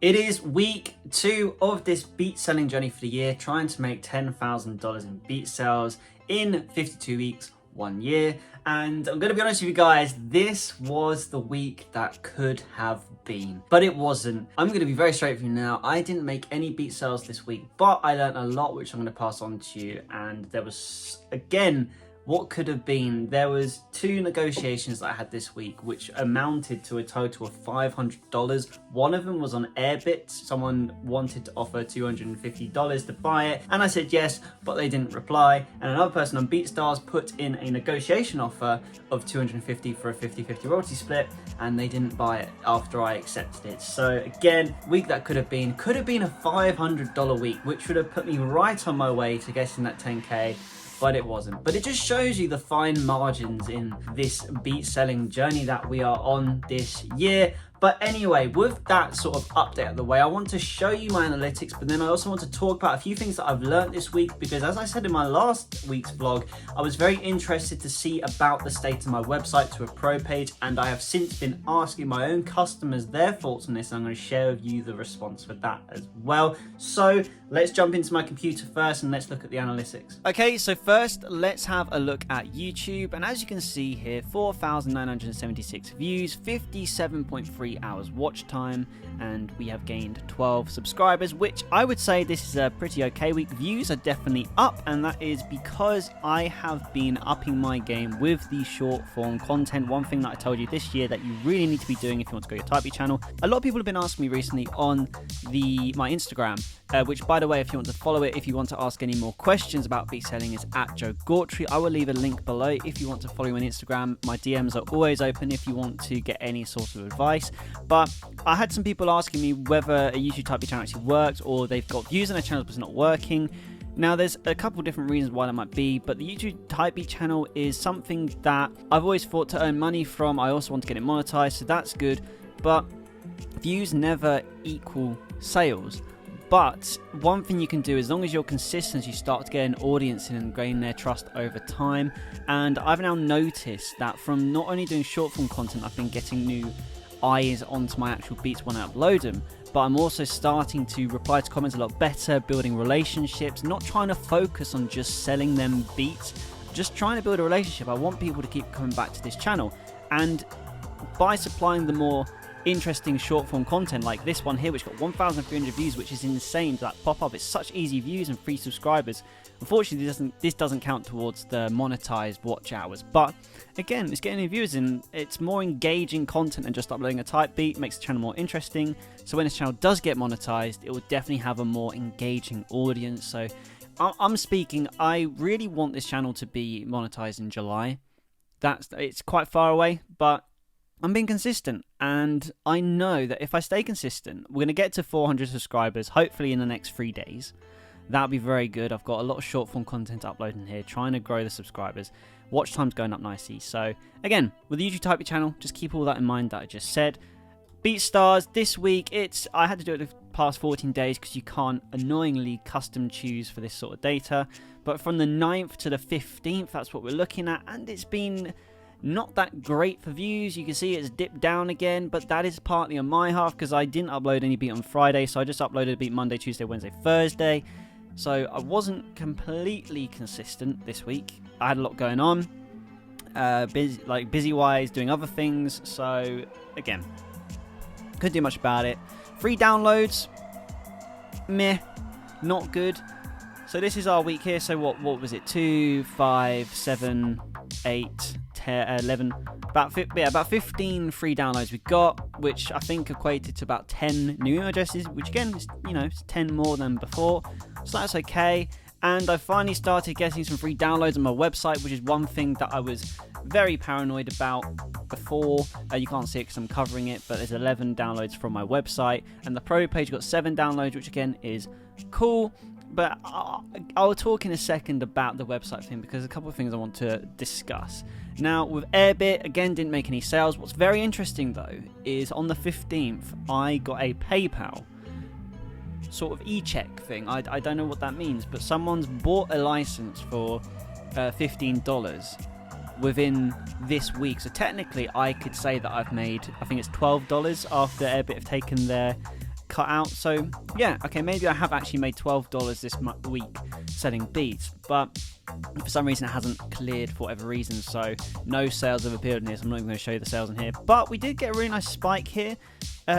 It is week 2 of this beat selling journey for the year, trying to make $10,000 in beat sales in 52 weeks, 1 year. And I'm going to be honest with you guys, this was the week that could have been, but it wasn't. I'm going to be very straight with you now. I didn't make any beat sales this week, but I learned a lot, which I'm going to pass on to you. And there was, again, what could have been. There was 2 negotiations that I had this week, which amounted to a total of $500. One of them was on Airbit. Someone wanted to offer $250 to buy it, and I said yes, but they didn't reply. And another person on BeatStars put in a negotiation offer of $250 for a 50-50 royalty split, and they didn't buy it after I accepted it. So again, week that could have been a $500 week, which would have put me right on my way to getting that 10K. But it wasn't. But it just shows you the fine margins in this beat selling journey that we are on this year. But anyway, with that sort of update out of the way, I want to show you my analytics, but then I also want to talk about a few things that I've learned this week, because as I said in my last week's vlog, I was very interested to see about the state of my website to a pro page, and I have since been asking my own customers their thoughts on this, and I'm going to share with you the response for that as well. So let's jump into my computer first and let's look at the analytics. Okay, so first let's have a look at YouTube, and as you can see here, 4,976 views, 57.3 hours watch time, and we have gained 12 subscribers, which I would say this is a pretty okay week. Views are definitely up, and that is because I have been upping my game with the short form content. One thing that I told you this year that you really need to be doing if you want to grow your Typey channel. A lot of people have been asking me recently on my Instagram, which by the way, if you want to follow it, if you want to ask any more questions about beat selling, is at Joe Gautry. I will leave a link below if you want to follow me on Instagram. My DMs are always open if you want to get any sort of advice. But I had some people asking me whether a YouTube Typey channel actually works, or they've got views on their channel but it's not working. Now, there's a couple different reasons why that might be, but the YouTube Typey channel is something that I've always thought to earn money from. I also want to get it monetized, so that's good. But views never equal sales. But one thing you can do, as long as you're consistent, you start to get an audience in and gain their trust over time. And I've now noticed that from not only doing short form content, I've been getting new eyes onto my actual beats when I upload them, but I'm also starting to reply to comments a lot better, building relationships, not trying to focus on just selling them beats, just trying to build a relationship. I want people to keep coming back to this channel, and by supplying the more interesting short form content like this one here, which got 1,300 views, which is insane to that pop up. It's such easy views and free subscribers. Unfortunately, this doesn't count towards the monetized watch hours, but again, it's getting new viewers in. It's more engaging content than just uploading a type beat. Makes the channel more interesting, so when this channel does get monetized, it will definitely have a more engaging audience. So I'm speaking, I really want this channel to be monetized in July. It's quite far away, but I'm being consistent, and I know that if I stay consistent, we're going to get to 400 subscribers, hopefully in the next 3 days. That'll be very good. I've got a lot of short form content uploading here, trying to grow the subscribers. Watch time's going up nicely. So again, with the YouTube Typey channel, just keep all that in mind that I just said. BeatStars this week, I had to do it the past 14 days because you can't annoyingly custom choose for this sort of data. But from the 9th to the 15th, that's what we're looking at, and it's been not that great for views. You can see it's dipped down again, but that is partly on my half because I didn't upload any beat on Friday, so I just uploaded a beat Monday, Tuesday, Wednesday, Thursday. So I wasn't completely consistent this week. I had a lot going on, busy wise, doing other things. So again, couldn't do much about it. Free downloads, meh, not good. So this is our week here. So what was it? 2, 5, 7, 8, 10, 11, about 15 free downloads we got, which I think equated to about 10 new email addresses, which again is, it's 10 more than before, so that's okay. And I finally started getting some free downloads on my website, which is one thing that I was very paranoid about before. You can't see it because I'm covering it, but there's 11 downloads from my website, and the pro page got 7 downloads, which again is cool. But I'll talk in a second about the website thing, because there's a couple of things I want to discuss. Now, with Airbit, again, didn't make any sales. What's very interesting, though, is on the 15th, I got a PayPal sort of e-check thing. I don't know what that means, but someone's bought a license for $15 within this week. So technically, I could say that I've made, I think it's $12 after Airbit have taken their cut out. So yeah, okay, maybe I have actually made $12 this week selling Beats, but for some reason it hasn't cleared for whatever reason, so no sales have appeared in this. I'm not even going to show you the sales in here, but we did get a really nice spike here.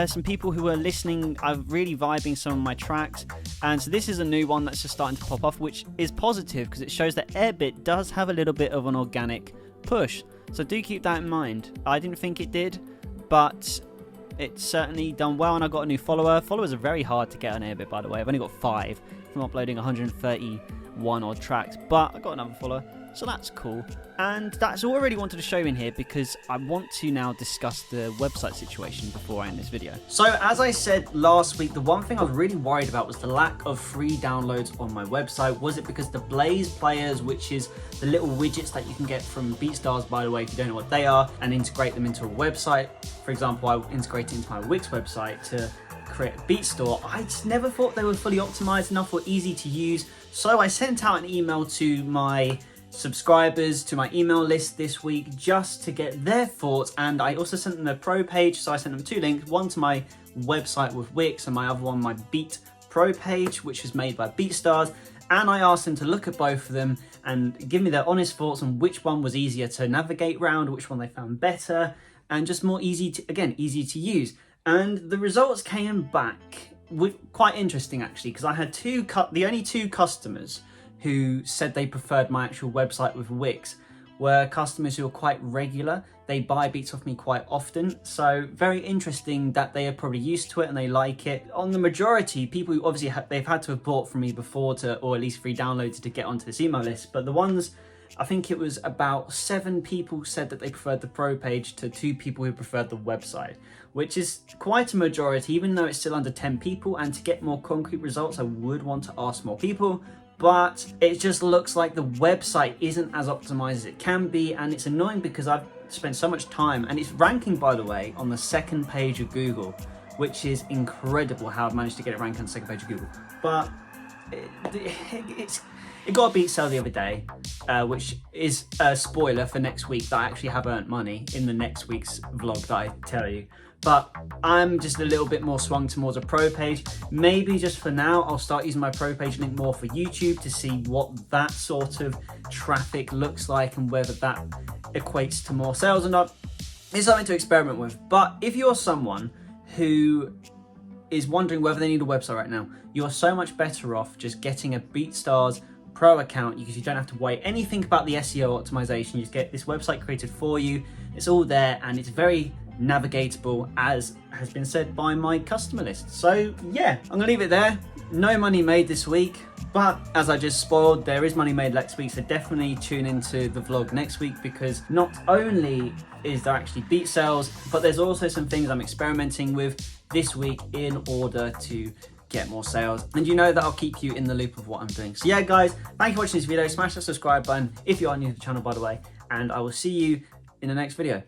Some people who were listening are really vibing some of my tracks, and so this is a new one that's just starting to pop off, which is positive because it shows that Airbit does have a little bit of an organic push, so do keep that in mind. I didn't think it did, but it's certainly done well, and I got a new follower. Followers are very hard to get on Airbit, by the way. I've only got 5 from uploading 131 odd tracks, but I got another follower, so that's cool. And that's all I really wanted to show in here, because I want to now discuss the website situation before I end this video. So as I said last week, the one thing I was really worried about was the lack of free downloads on my website. Was it because the Blaze players, which is the little widgets that you can get from BeatStars, by the way, if you don't know what they are, and integrate them into a website. For example, I integrate it into my Wix website to create a beat store. I just never thought they were fully optimized enough or easy to use. So I sent out an email to my subscribers, to my email list this week, just to get their thoughts, and I also sent them the pro page. So I sent them 2 links, one to my website with Wix and my other one my Beat Pro page, which is made by BeatStars, and I asked them to look at both of them and give me their honest thoughts on which one was easier to navigate around, which one they found better, and just more easy to use. And the results came back with quite interesting, actually, because I had the only two customers who said they preferred my actual website with Wix were customers who are quite regular. They buy beats off me quite often, so very interesting that they are probably used to it and they like it. On the majority, people who obviously they've had to have bought from me before or at least free downloads to get onto this email list, but the ones, I think it was about 7 people said that they preferred the pro page to 2 people who preferred the website, which is quite a majority, even though it's still under 10 people. And to get more concrete results, I would want to ask more people, but it just looks like the website isn't as optimized as it can be, and it's annoying because I've spent so much time, and it's ranking, by the way, on the 2nd page of Google, which is incredible how I've managed to get it ranked on the 2nd page of Google. But it got a beat sale the other day, which is a spoiler for next week, that I actually have earned money in the next week's vlog that I tell you. But I'm just a little bit more swung towards a pro page. Maybe just for now, I'll start using my pro page link more for YouTube to see what that sort of traffic looks like and whether that equates to more sales or not. It's something to experiment with. But if you're someone who is wondering whether they need a website right now, you're so much better off just getting a BeatStars Pro account, because you don't have to worry anything about the SEO optimization. You just get this website created for you. It's all there, and it's very navigatable, as has been said by my customer list. So yeah, I'm gonna leave it there. No money made this week, but as I just spoiled, there is money made next week, so definitely tune into the vlog next week, because not only is there actually beat sales, but there's also some things I'm experimenting with this week in order to get more sales, and you know that I'll keep you in the loop of what I'm doing. So yeah guys, thank you for watching this video. Smash that subscribe button if you are new to the channel, by the way, and I will see you in the next video.